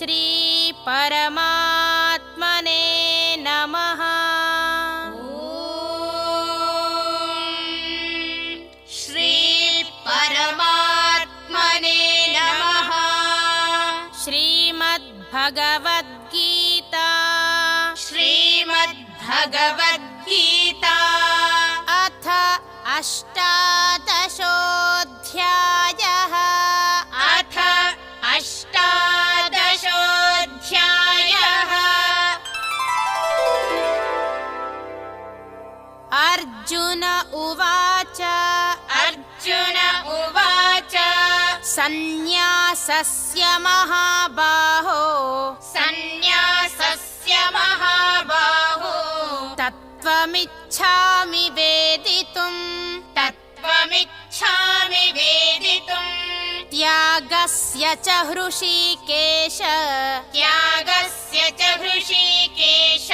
श्री परमात्मने नमः। श्री परमात्मने नमः। श्रीमद्भगवद्गीता श्रीमद्भगवद्गीता अथ अष्टादशोऽध्यायः। अथ अष्टादशोऽध्यायः। अर्जुन उवाच अर्जुन उवाच सन्न्यासस्य महाबाहो सन्न्यासस्य महाबाहो तत्त्वमिच्छामि वेदितुम् तत्त्वमिच्छामि वेदितुम् त्यागस्य च हृषीकेश त्यागस्य च हृषीकेश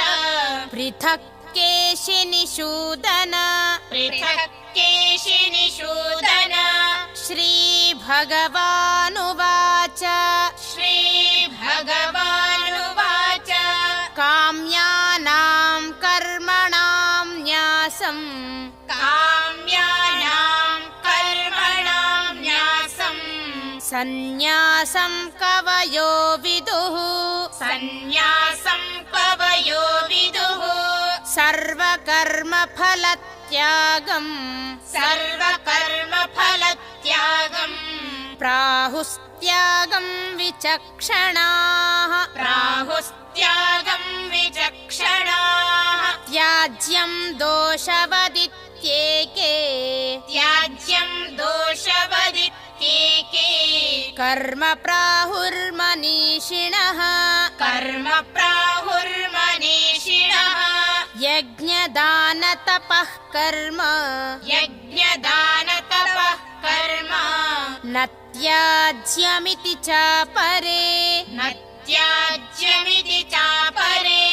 पृथक् केशिनिषूदन पृथक् केशिनिषूदन। श्रीभगवानुवाच श्रीभगवानुवाच काम्यानां कर्मणां न्यासं काम्यानां कर्मणां न्यासं सन्न्यासं कवयो विदुः सन्न्यासं कवयो विदुः सर्वकर्मफलत्यागं सर्वकर्मफलत्यागं प्राहुस्त्यागं विचक्षणाः प्राहुस्त्यागं विचक्षणाः त्याज्यं दोषवदित्येके त्याज्यं दोषवदित्येके कर्म प्राहुर्मनीषिणः कर्म प्राहुर्मनीषिणः यज्ञदानतपः कर्म यज्ञदानतपः कर्म न त्याज्यमिति चापरे न त्याज्यमिति चापरे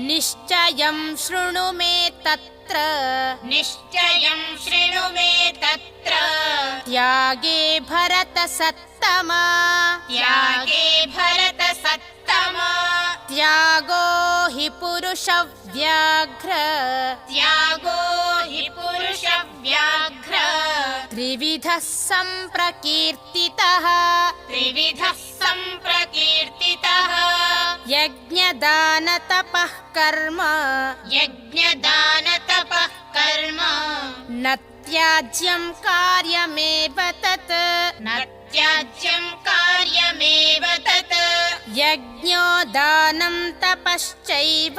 निश्चयं शृणु मे तत्र निश्चयं शृणु मे तत्र त्यागे भरतसत्तमा त्यागे भरतसत्तमा त्यागो हि पुरुषव्याघ्र त्यागो हि पुरुषव्याघ्र त्रिविधः सम्प्रकीर्तितः त्रिविधः सम्प्रकीर्तितः यज्ञदानतपः कर्म यज्ञदानतपः कर्म न त्याज्यं कार्यमेव तत् न त्याज्यं कार्यमेव तत् यज्ञो दानं तपश्चैव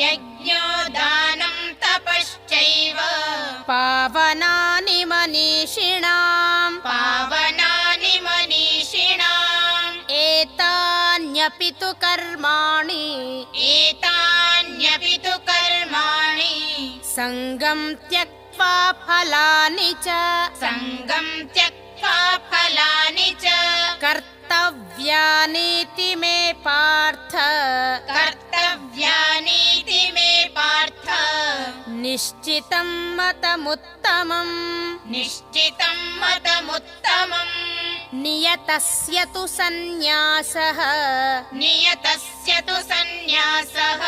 यज्ञो दानं तपश्चैव पावनानि मनीषिणाम् पावनानि मनीषिणाम् एतान्यपि तु कर्माणि एतान्यपि तु कर्माणि सङ्गं त्यक्त्वा फलानि च सङ्गं त्यक्त्वा फलानि च कर्तव्यानीति मे पार्थ कर्तव्यानीति मे पार्थ निश्चितं मतमुत्तमम् निश्चितं मतमुत्तमम् नियतस्य तु सन्न्यासः नियतस्य तु सन्न्यासः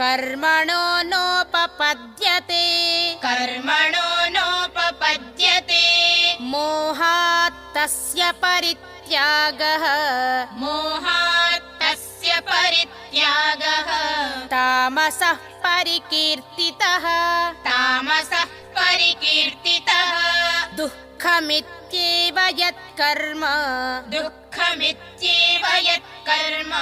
कर्मणो नोपपद्यते कर्मणो नोपपद्यते मोहात् तस्य परित्यागः मोहात् तस्य परित्यागः तामसः परिकीर्तितः तामसः परिकीर्तितः दुःखमित्येव यत्कर्म दुःखमित्येव यत्कर्म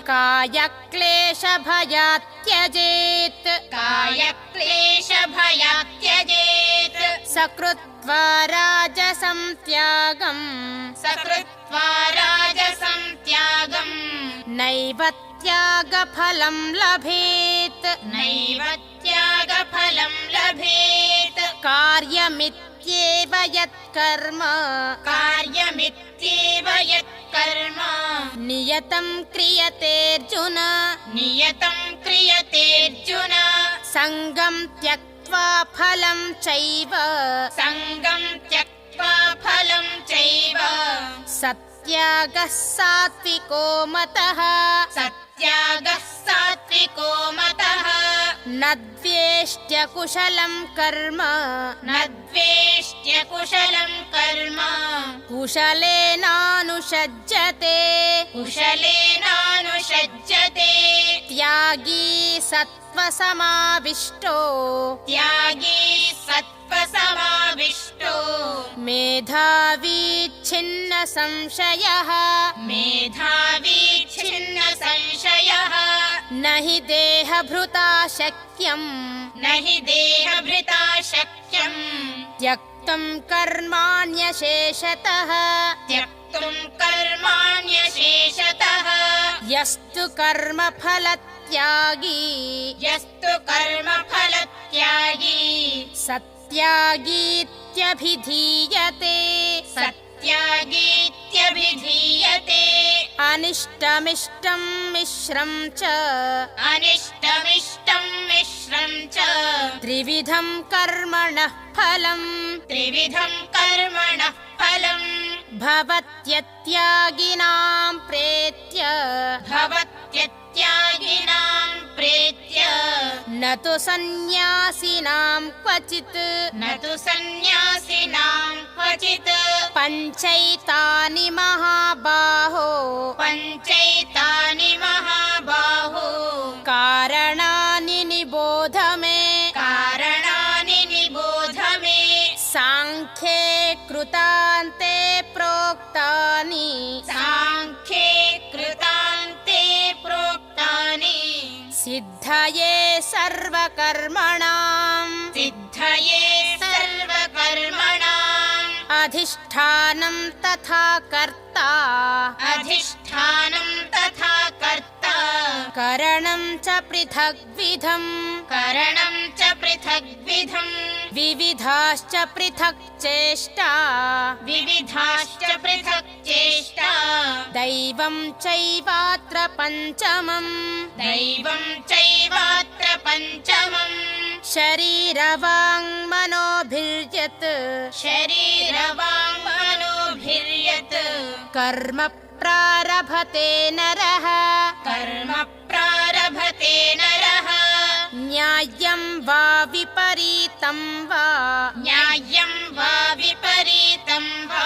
कायक्लेशभयात् त्यजेत् कायक्लेशभयात् त्यजेत् सकृत्वा राजसं त्यागम् सकृत्वा राजसं त्यागम् नैव त्यागफलं लभेत् नैव त्यागफलं लभेत् कार्यमित्येव यत्कर्म कार्यमित्येव यत्कर्म नियतं क्रियतेऽर्जुन नियतं क्रियतेऽर्जुन सङ्गं त्यक्त्वा फलं चैव सङ्गं त्यक्त्वा फलं चैव सत् सत्यागः सात्विको मतः सत्यागः सात्विको मतः न द्वेष्ट्य कुशलं कर्म न द्वेष्ट्य कुशलं कर्म कुशलेनानुषज्यते कुशलेनानुषज्यते त्यागी सत्त्वसमाविष्टो त्यागी सत्त्वसमाविष्टो मेधावी छिन्न संशयः मेधावी छिन्न संशयः न हि देहभृता शक्यं न हि देहभृता शक्यं त्यक्तुं कर्माण्यशेषतः त्यक्तुं कर्माण्यशेषतः यस्तु कर्मफलत्यागी यस्तु कर्मफलत्यागी सत्यागीत्यभिधीयते सत्यागीत्यभिधीयते अनिष्टमिष्टं मिश्रं च अनिष्टमिष्टं मिश्रं च त्रिविधं कर्मणः फलम् त्रिविधं कर्मणः फलम् भवत्यत्यागिनां प्रेत्य भवत्यत्यागिनां प्रेत्य न तु सन्न्यासिनां क्वचित् न तु सन्न्यासिनां क्वचित् पञ्चैतानि महाबाहो पञ्चैतानि महाबाहो कारणानि निबोध मे कारणानि निबोध मे साङ्ख्ये कृतान्ते प्रोक्तानि साङ्ख्ये कृतान्ते प्रोक्तानि सिद्धये सर्वकर्मणां सिद्धये सर्वकर्मणाम् अधिष्ठानं तथा कर्ता अधिष्ठानं तथा कर्ता करणं च पृथग्विधम् करणं च पृथग्विधम् विविधाश्च पृथक् चेष्टा विविधाश्च पृथक् चेष्टा दैवं चैवात्र पञ्चमम् दैवं चैवात्र पञ्चमम् शरीरवाङ्मनोभिर्यत् शरीरवाङ्मनोभिर्यत् कर्म प्रारभते नरः कर्म प्रारभते नरः न्याय्यं वा विपरीतं वा न्याय्यं वा विपरीतं वा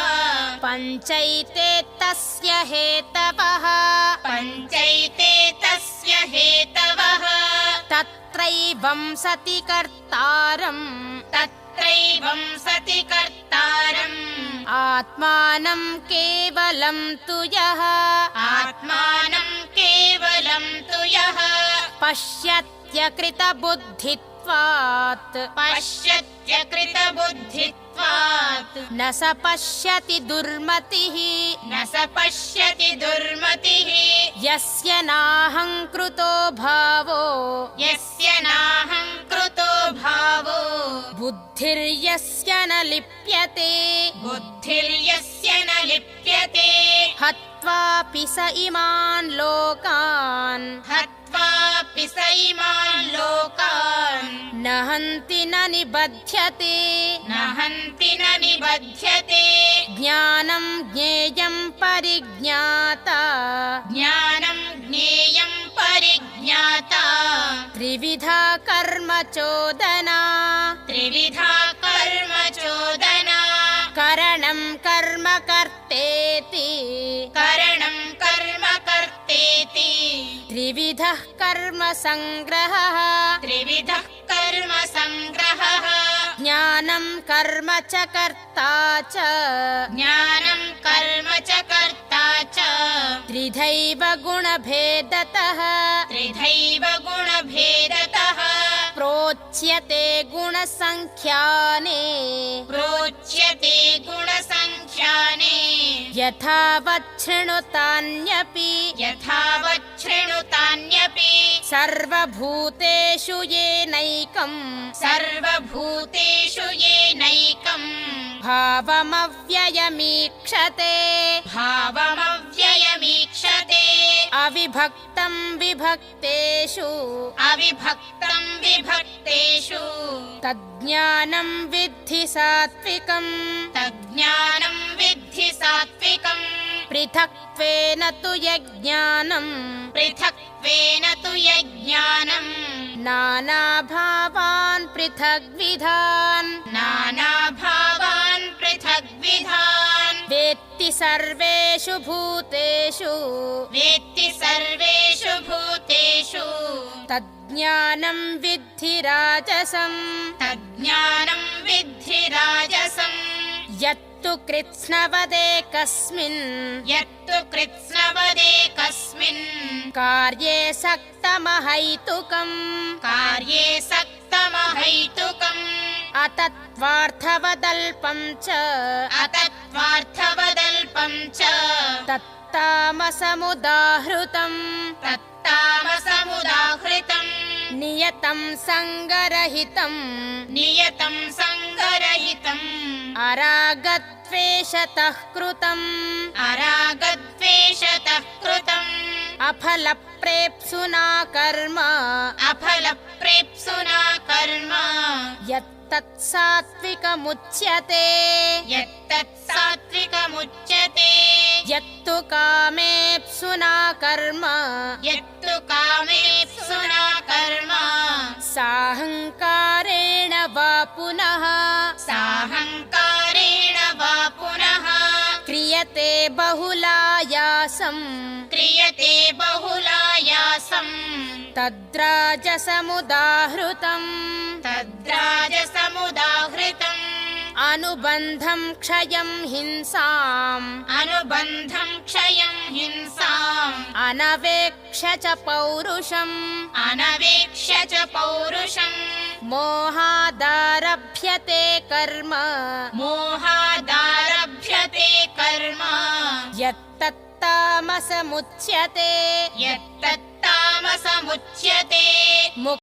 पञ्चैते तस्य हेतवः पञ्चैते तस्य हेतवः तत्रैवं सति कर्तारम् तत्रैवं सति कर्तारम् आत्मानं केवलं तु यः आत्मानं केवलं तु यः पश्यत्यकृतबुद्धित्वात् पश्यत्यकृतबुद्धित्वात् न स पश्यति दुर्मतिः न स पश्यति दुर्मतिः यस्य नाहङ्कृतो भावो यस्य नाहङ्कृतो भावो बुद्धिर्यस्य न लिप्यते बुद्धिर्यस्य न लिप्यते हत्वापि स इमान् लोकान् हत्वापि स इमान् लोकान् न हन्ति न निबध्यते न हन्ति न निबध्यते ज्ञानं ज्ञेयं परिज्ञाता ज्ञानं ज्ञेयं परिज्ञाता त्रिविधा कर्म चोदना त्रिविधा कर्म चोदना करणं कर्म कर्तेति करणं कर्म कर्तेति त्रिविधः कर्म संग्रहः त्रिविधः कर्म संग्रहः ज्ञानं कर्म च कर्ता च ज्ञानं कर्म च कर्ता च त्रिधैव गुणभेदतः त्रिधैव गुणभेदतः प्रोच्यते गुणसङ्ख्याने प्रोच्यते गुणसङ्ख्याने यथावच्छृणुतान्यपि यथावच्छृणुतान्यपि सर्वभूतेषु येनैकम् सर्वभूतेषु येनैकम् भावमव्ययमीक्षते भावमव्ययमीक्षते अविभक्तं विभक्तेषु अविभक्तं विभक्तेषु तज्ज्ञानं विद्धि सात्विकम् तज्ज्ञानं विद्धि सात्विकम् पृथक्त्वेन तु यज्ञानं पृथक्त्वेन तु यज्ञानम् नानाभावान् पृथग्विधान् नानाभावान् पृथग्विधान् वेत्ति सर्वेषु भूतेषु वेत्ति सर्वेषु भूतेषु तज्ज्ञानं विद्धि राजसम् तज्ज्ञानं विद्धि राजसम् यत्तु कृत्स्नवदेकस्मिन् यत्तु कृत्स्नवदेकस्मिन् कार्ये सक्तमहैतुकम् कार्ये सक्तमहैतुकम् अतत्त्वार्थवदल्पं च अतत्त्वार्थवदल्पम् च तत्तामसमुदाहृतम् तत्तामसमुदाहृतम् नियतं सङ्गरहितम् नियतं सङ्गरहितम् अरागद्वेषतः कृतम् अरागद्वेषतः कृतम् अफलप्रेप्सुना कर्म अफलप्रेप्सुना कर्म यत्तत् सात्विकमुच्यते यत्तत् सात्विकमुच्यते यत्तु कामेप्सुना कर्म यत्तु कामेप्सुना कर्म साहङ्कारेण वा पुनः साहङ्कारेण वा पुनः क्रियते बहुलायासम् क्रियते बहुलायासम् तद्राजसमुदाहृतम् तद्राजसमुदाहृतम् अनुबन्धं क्षयं हिंसाम् अनुबन्धं क्षयं हिंसाम् अनवेक्ष्य च पौरुषम् अनवेक्ष्य च पौरुषम् मोहादारभ्यते कर्म मोहादारभ्यते कर्म यत्तत्तामसमुच्यते यत्तत्